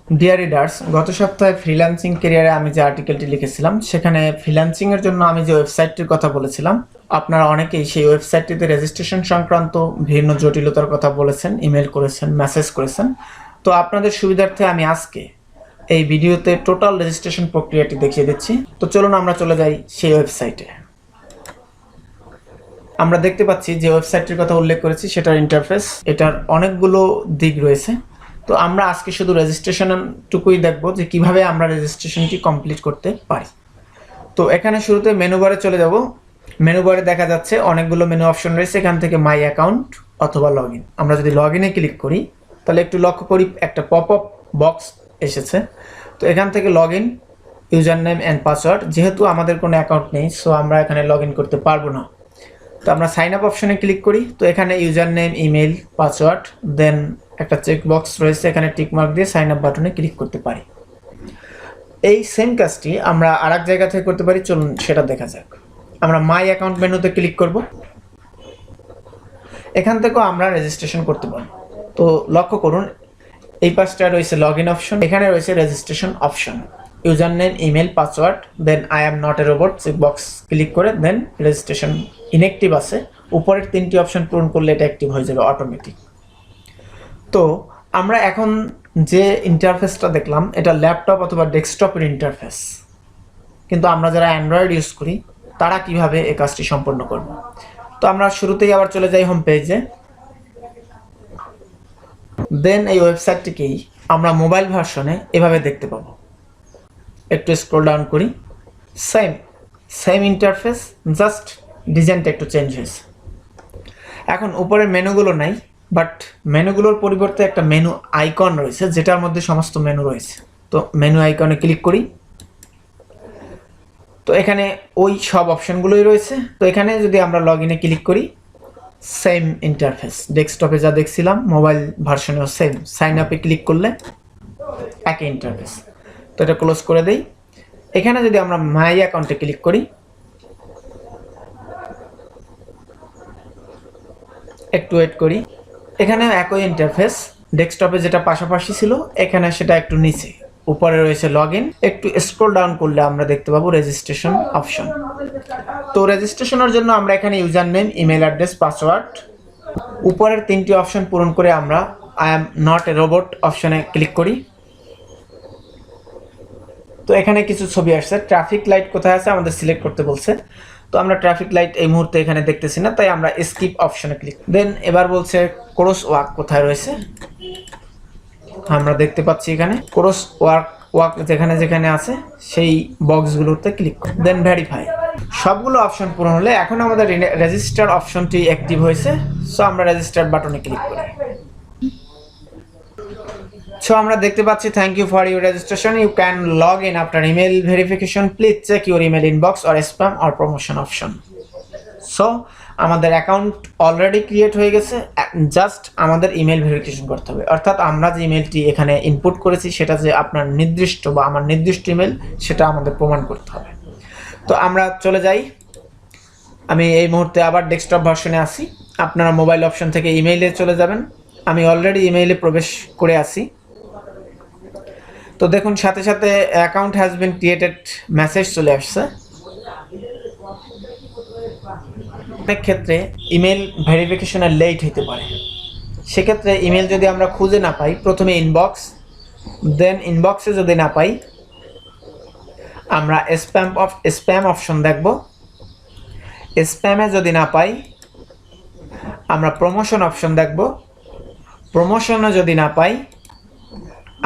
Deer readers, গত সপ্তাহে freelancing ক্যারিয়ারে আমি যে আর্টিকেলটি লিখেছিলাম সেখানে ফ্রিল্যান্সিংয়ের জন্য আমি যে ওয়েবসাইটটির কথা বলেছিলাম, আপনারা অনেকেই সেই ওয়েবসাইটটিতে রেজিস্ট্রেশন সংক্রান্ত ভিন্ন জটিলতার কথা বলেছেন, ইমেল করেছেন, মেসেজ করেছেন। তো আপনাদের সুবিধার্থে আমি আজকে এই ভিডিওতে টোটাল রেজিস্ট্রেশন প্রক্রিয়াটি দেখিয়ে দিচ্ছি। তো চলুন আমরা চলে যাই সেই ওয়েবসাইটে। আমরা দেখতে পাচ্ছি যে ওয়েবসাইটটির কথা উল্লেখ করেছি সেটার ইন্টারফেস, এটার অনেকগুলো দিক রয়েছে। তো আমরা আজকে শুধু রেজিস্ট্রেশনটুকুই দেখব যে কিভাবে আমরা রেজিস্ট্রেশনটি কমপ্লিট করতে পারি। তো এখানে শুরুতে মেনু বারে চলে যাব। মেনু বারে দেখা যাচ্ছে অনেকগুলো মেনু অপশন রয়েছে, এখান থেকে মাই অ্যাকাউন্ট অথবা লগ ইন। আমরা যদি লগ ইনে ক্লিক করি তাহলে একটু লক্ষ্য করি একটা পপ আপ বক্স এসেছে। তো এখান থেকে log in, user name and password, যেহেতু আমাদের কোনো অ্যাকাউন্ট নেই সো আমরা এখানে লগ ইন করতে পারবো না। তো আমরা সাইন আপ অপশনে ক্লিক করি। তো এখানে ইউজার নেম, ইমেল, পাসওয়ার্ড, দেন একটা চেক বক্স রয়েছে, এখানে টিক মার্ক দিয়ে সাইন আপ বাটনে ক্লিক করতে পারি। এই সেম কাজটি আমরা আরেক জায়গা থেকে করতে পারি, চলুন সেটা দেখা যাক। আমরা মাই অ্যাকাউন্ট মেনুতে ক্লিক করব। এখান থেকেও আমরা রেজিস্ট্রেশন করতে পারবো। তো লক্ষ্য করুন এই পাশটা রয়েছে লগ ইন অপশন, এখানে রয়েছে registration option, user name, email, password, then I am not a robot check box click করে দেন রেজিস্ট্রেশন ইনঅ্যাক্টিভ আছে। উপরের তিনটি অপশন পূরণ করলে এটা অ্যাক্টিভ হয়ে যাবে অটোমেটিক। তো আমরা এখন যে ইন্টারফেসটা দেখলাম এটা ল্যাপটপ অথবা ডেস্কটপের ইন্টারফেস, কিন্তু আমরা যারা অ্যান্ড্রয়েড ইউজ করি তারা কিভাবে এই কাজটি সম্পন্ন করব। তো আমরা শুরুতেই আবার চলে যাই হোম পেজে। দেন এই ওয়েবসাইটটিকেই আমরা মোবাইল ভার্সনে এভাবে দেখতে পাবো। একটু স্ক্রল ডাউন করি, সেম ইন্টারফেস, জাস্ট ডিজাইনটা একটু চেঞ্জ হয়েছে। এখন উপরে মেনুগুলো নাই, বাট মেনুগুলোর পরিবর্তে একটা মেনু আইকন রয়েছে যেটার মধ্যে সমস্ত মেনু রয়েছে। তো মেনু আইকনে ক্লিক করি। তো এখানে ওই সব অপশনগুলোই রয়েছে। তো এখানে যদি আমরা লগ ইনে ক্লিক করি, সেম ইন্টারফেস, ডেস্কটপে যা দেখছিলাম মোবাইল ভার্সনেও সেম। সাইন আপে ক্লিক করলে একই ইন্টারফেস। তো এটা ক্লোজ করে দেই। এখানে যদি আমরা মাই অ্যাকাউন্টে ক্লিক করি, একটু ওয়েট করি, এখানে একই ইন্টারফেস, ডেস্কটপে যেটা পাশাপাশি ছিল এখানে সেটা একটু নিচে, উপরে রয়েছে লগ ইন। একটু স্ক্রল ডাউন করলে আমরা দেখতে পাবো রেজিস্ট্রেশন অপশন। তো রেজিস্ট্রেশনের জন্য আমরা এখানে user name, email address, password, উপরের তিনটি অপশন পূরণ করে আমরা I am not a robot অপশনে ক্লিক করি। তো এখানে কিছু ছবি আসছে, ট্রাফিক লাইট কোথায় আছে আমাদের সিলেক্ট করতে বলছে। তো আমরা ট্রাফিক লাইট এই মুহূর্তে এখানে দেখতেছি না, তাই আমরা স্কিপ অপশনে ক্লিক। দেন এবার বলছে ক্রস ওয়াক কোথায় রয়েছে, আমরা দেখতে পাচ্ছি এখানে ক্রস ওয়াক যেখানে যেখানে আছে সেই বক্সগুলোতে ক্লিক করি। দেন ভেরিফাই। সবগুলো অপশন পূরণ হলে এখন আমাদের রেজিস্টার অপশনটি অ্যাক্টিভ হয়েছে। সো আমরা রেজিস্টার বাটনে ক্লিক করি। সো আমরা দেখতে পাচ্ছি thank you for your registration, you can log in after email verification, please check your email inbox or spam or promotion option. So আমাদের অ্যাকাউন্ট অলরেডি ক্রিয়েট হয়ে গেছে, জাস্ট আমাদের ইমেল ভেরিফিকেশন করতে হবে। অর্থাৎ আমরা যে ইমেলটি এখানে ইনপুট করেছি সেটা যে আপনার নির্দিষ্ট বা আমার নির্দিষ্ট ইমেল সেটা আমাদের প্রমাণ করতে হবে। তো আমরা চলে যাই, আমি এই মুহূর্তে আবার ডেস্কটপ ভার্সনে আসি। আপনারা মোবাইল অপশন থেকে ইমেইলে চলে যাবেন। আমি অলরেডি ইমেইলে প্রবেশ করে আসি। তো দেখুন সাথে সাথে account has been created message চলে আসছে। অনেক ক্ষেত্রে ইমেল ভেরিফিকেশনের লেট হতে পারে, সেক্ষেত্রে ইমেল যদি আমরা খুঁজে না পাই, প্রথমে ইনবক্স, দেন ইনবক্সে যদি না পাই আমরা স্প্যাম অপশন দেখব। স্প্যামে যদি না পাই আমরা প্রমোশন অপশন দেখব। প্রমোশনে যদি না পাই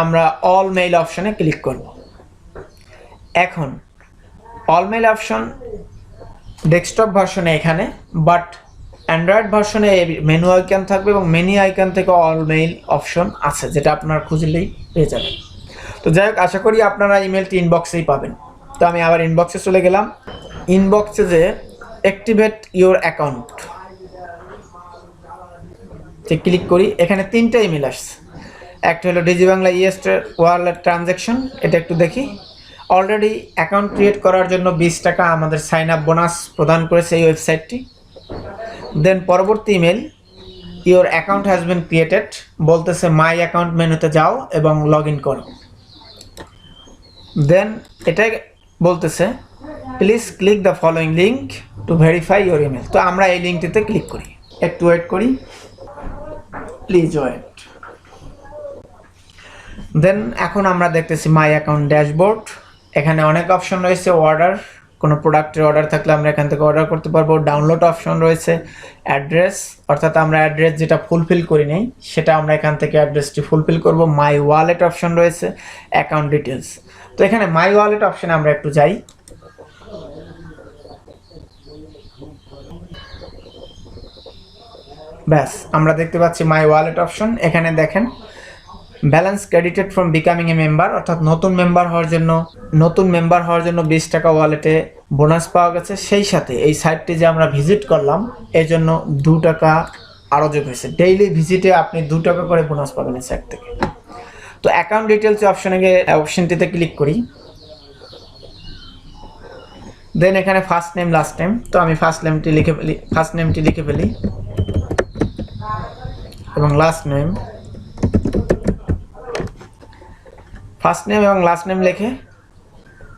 আমরা অল মেইল অপশনে ক্লিক করব। এখন অল মেইল অপশন ডেস্কটপ ভার্সনে এখানে, বাট অ্যান্ড্রয়েড ভার্সনে মেনু আইকন থাকবে এবং মেনু আইকন থেকে অল মেইল অপশন আছে যেটা আপনারা খুঁজলেই পেয়ে যাবেন। তো যাই হোক, আশা করি আপনারা ইমেলটি ইনবক্সেই পাবেন। তো আমি আবার ইনবক্সে চলে গেলাম। ইনবক্সে যে অ্যাক্টিভেট ইউর অ্যাকাউন্ট ক্লিক করি, এখানে তিনটা ইমেল আসছে। একটা হলো ডিজিবাংলা ইএসটার ওয়ালেট ট্রানজ্যাকশন, এটা একটু দেখি। অলরেডি অ্যাকাউন্ট ক্রিয়েট করার জন্য 20 টাকা আমাদের সাইন আপ বোনাস প্রদান করেছে এই ওয়েবসাইটটি। দেন পরবর্তী email, your account has been created, বলতেছে মাই অ্যাকাউন্ট মেনুতে যাও এবং লগ ইন করো। দেন এটা বলতেছে please click the following link to verify your email. তো আমরা এই লিঙ্কটিতে ক্লিক করি, একটু ওয়েট করি, প্লিজ ওয়েট। দেন এখন আমরা দেখতেছি মাই অ্যাকাউন্ট ড্যাশবোর্ড। এখানে অনেক অপশন রয়েছে, অর্ডার, কোনো প্রোডাক্টের অর্ডার থাকলে আমরা এখান থেকে অর্ডার করতে পারবো। ডাউনলোড অপশন রয়েছে, অ্যাড্রেস, অর্থাৎ আমরা অ্যাড্রেস যেটা ফুলফিল করি নাই সেটা আমরা এখান থেকে অ্যাড্রেসটি ফুলফিল করব। মাই ওয়ালেট অপশন রয়েছে, অ্যাকাউন্ট ডিটেলস। তো এখানে মাই ওয়ালেট অপশনে আমরা একটু যাই। ব্যাস, আমরা দেখতে পাচ্ছি মাই ওয়ালেট অপশন। এখানে দেখেন balance credited from becoming a member, অর্থাৎ নতুন মেম্বার হওয়ার জন্য 20 টাকা ওয়ালেটে বোনাস পাওয়া গেছে। সেই সাথে এই সাইটটি যে আমরা ভিজিট করলাম এই জন্য 2 টাকা আরও যোগ হয়েছে। ডেইলি ভিজিটে আপনি 2 টাকা করে বোনাস পাবেন এই সাইট থেকে। তো অ্যাকাউন্ট ডিটেলস অপশনে গিয়ে অপশনটিতে ক্লিক করি। দেন এখানে ফার্স্ট নেম লাস্ট নেম, তো আমি ফার্স্ট নেমটি লিখে ফেলি এবং লাস্ট নেম, ফার্স্ট নেম এবং লাস্ট নেম লিখে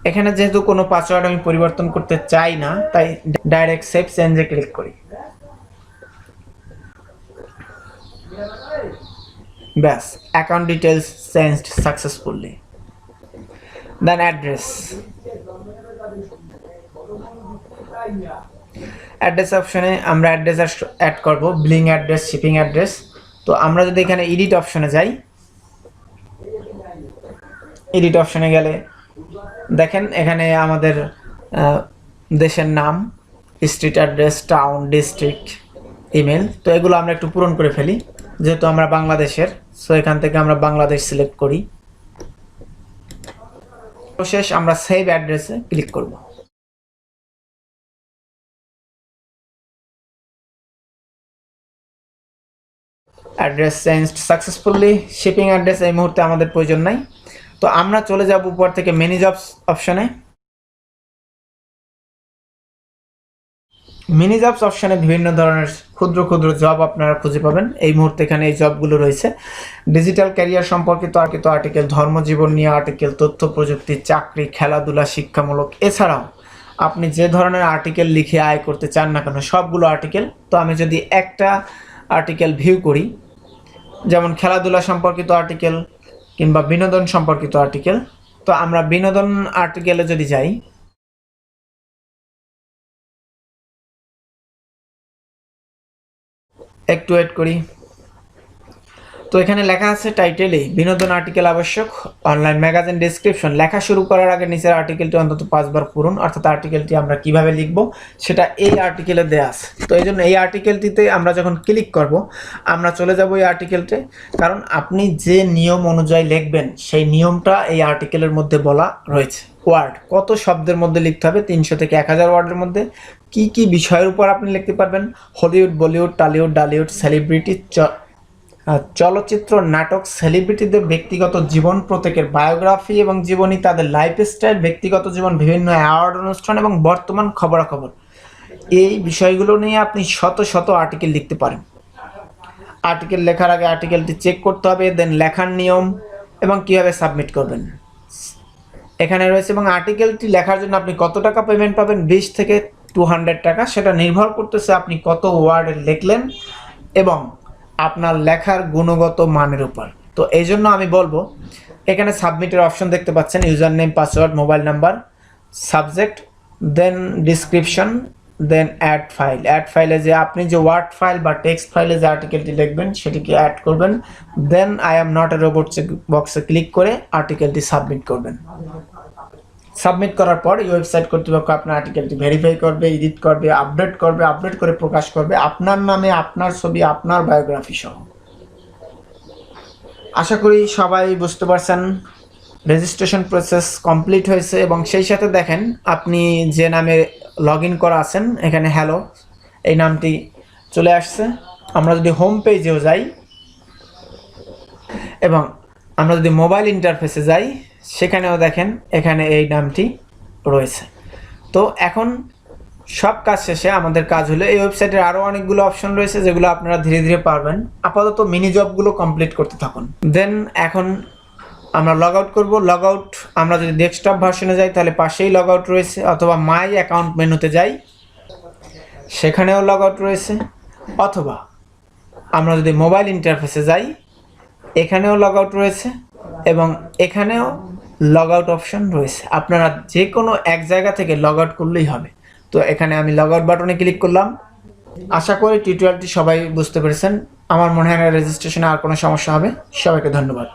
এখানে যেহেতু কোনো পাসওয়ার্ড আমি পরিবর্তন করতে চাই না তাই ডাইরেক্ট সেভ চেঞ্জে ক্লিক করি। ব্যাস, অ্যাকাউন্ট ডিটেলস চেঞ্জড সাকসেসফুলি। দেন অ্যাড্রেস অপশনে আমরা অ্যাড্রেস অ্যাড করব, বিলিং অ্যাড্রেস, শিপিং অ্যাড্রেস। তো আমরা যদি এখানে এডিট অপশনে যাই, এডিট অপশনে গেলে দেখেন এখানে আমাদের দেশের নাম, street address, town, district, email. তো এগুলো আমরা একটু পূরণ করে ফেলি, যেহেতু আমরা বাংলাদেশের, সো এখান থেকে আমরা বাংলাদেশ সিলেক্ট করি। শেষ আমরা সেভ অ্যাড্রেসে ক্লিক করব। Address changed successfully. Shipping address এই মুহূর্তে আমাদের প্রয়োজন নাই। তো আমরা চলে যাব উপর থেকে মেনি জবস অপশনে। মিনি জবস অপশনে বিভিন্ন ধরনের ক্ষুদ্র ক্ষুদ্র জব আপনারা খুঁজে পাবেন। এই মুহূর্তে এখানে এই জবগুলো রয়েছে। ডিজিটাল ক্যারিয়ার সম্পর্কিত আর্টিকেল, ধর্মজীবন নিয়ে আর্টিকেল, তথ্য প্রযুক্তি, চাকরি, খেলাধুলা, শিক্ষামূলক, এছাড়াও আপনি যে ধরনের আর্টিকেল লিখে আয় করতে চান না কেন সবগুলো আর্টিকেল। তো আমি যদি একটা আর্টিকেল ভিউ করি, যেমন খেলাধুলা সম্পর্কিত আর্টিকেল কিংবা বিনোদন সম্পর্কিত আর্টিকেল, তো আমরা বিনোদন আর্টিকেলে যদি যাই, একটু ওয়েট করি। তো এখানে লেখা আছে টাইটেলে বিনোদন আর্টিকেল আবশ্যক, অনলাইন ম্যাগাজিন ডেসক্রিপশন। লেখা শুরু করার আগে নিচের আর্টিকেলটি অন্তত 5 বার পড়ুন, অর্থাৎ আর্টিকেলটি আমরা কিভাবে লিখব সেটা এই আর্টিকেলে দেয়া আছে। তো এই জন্য এই আর্টিকেলটিতে আমরা যখন ক্লিক করব আমরা চলে যাব এই আর্টিকেলতে, কারণ আপনি যে নিয়ম অনুযায়ী লিখবেন সেই নিয়মটা এই আর্টিকেলের মধ্যে বলা রয়েছে। ওয়ার্ড কত শব্দের মধ্যে লিখতে হবে, 300 থেকে 1000 ওয়ার্ডের মধ্যে। কি কি বিষয়ের উপর আপনি লিখতে পারবেন, Hollywood, Bollywood, Tollywood, Dhallywood, celebrity, চলচ্চিত্র, নাটক, সেলিব্রিটিদের ব্যক্তিগত জীবন, প্রত্যেকের বায়োগ্রাফি এবং জীবনী, তাদের লাইফস্টাইল, ব্যক্তিগত জীবন, বিভিন্ন অ্যাওয়ার্ড অনুষ্ঠান এবং বর্তমান খবরাখবর। এই বিষয়গুলো নিয়ে আপনি শত শত আর্টিকেল লিখতে পারেন। আর্টিকেল লেখার আগে আর্টিকেলটি চেক করতে হবে, দেন লেখার নিয়ম এবং কীভাবে সাবমিট করবেন এখানে রয়েছে। এবং আর্টিকেলটি লেখার জন্য আপনি কত টাকা পেমেন্ট পাবেন, 20 থেকে 200 টাকা। সেটা নির্ভর করতেছে আপনি কত ওয়ার্ডে লিখলেন এবং আপনার লেখার গুণগত মানের উপর। তো এই জন্য আমি বলবো এখানে সাবমিটের অপশন দেখতে পাচ্ছেন, user name, password, mobile number, subject, then description, then add file. Add ফাইলে যে আপনি যে ওয়ার্ড ফাইল বা টেক্সট ফাইলে যে আর্টিকেলটি লিখবেন সেটিকে অ্যাড করবেন। Then I am not a robot বক্সে ক্লিক করে আর্টিকেলটি সাবমিট করবেন। সাবমিট করার পর এই ওয়েবসাইট কর্তৃপক্ষ আপনার আর্টিকেলটি ভেরিফাই করবে, এডিট করবে, আপডেট করে প্রকাশ করবে আপনার নামে, আপনার ছবি, আপনার বায়োগ্রাফি সহ। আশা করি সবাই বুঝতে পারছেন। রেজিস্ট্রেশন প্রসেস কমপ্লিট হয়েছে এবং সেই সাথে দেখেন আপনি যে নামে লগ ইন করা আছেন এখানে হ্যালো এই নামটি চলে আসছে। আমরা যদি হোম পেজেও যাই এবং আমরা যদি মোবাইল ইন্টারফেসে যাই সেখানেও দেখেন এখানে এই নামটি রয়েছে। তো এখন সব কাজ শেষে আমাদের কাজ হলো এই ওয়েবসাইটের আরও অনেকগুলো অপশন রয়েছে যেগুলো আপনারা ধীরে ধীরে পারবেন। আপাতত মিনি জবগুলো কমপ্লিট করতে থাকুন। দেন এখন আমরা লগ আউট করবো। লগ আউট আমরা যদি ডেস্কটপ ভার্সনে যাই তাহলে পাশেই লগ আউট রয়েছে, অথবা মাই অ্যাকাউন্ট মেনুতে যাই সেখানেও লগ আউট রয়েছে, অথবা আমরা যদি মোবাইল ইন্টারফেসে যাই এখানেও লগ আউট রয়েছে এবং এখানেও লগ আউট অপশন রয়েছে। আপনারা যে কোনো এক জায়গা থেকে লগ আউট করলেই হবে। তো এখানে আমি লগ আউট বাটনে ক্লিক করলাম। আশা করি টিউটোরিয়ালটি সবাই বুঝতে পেরেছেন। আমার মনে হয় না রেজিস্ট্রেশনে আর কোনো সমস্যা হবে। সবাইকে ধন্যবাদ।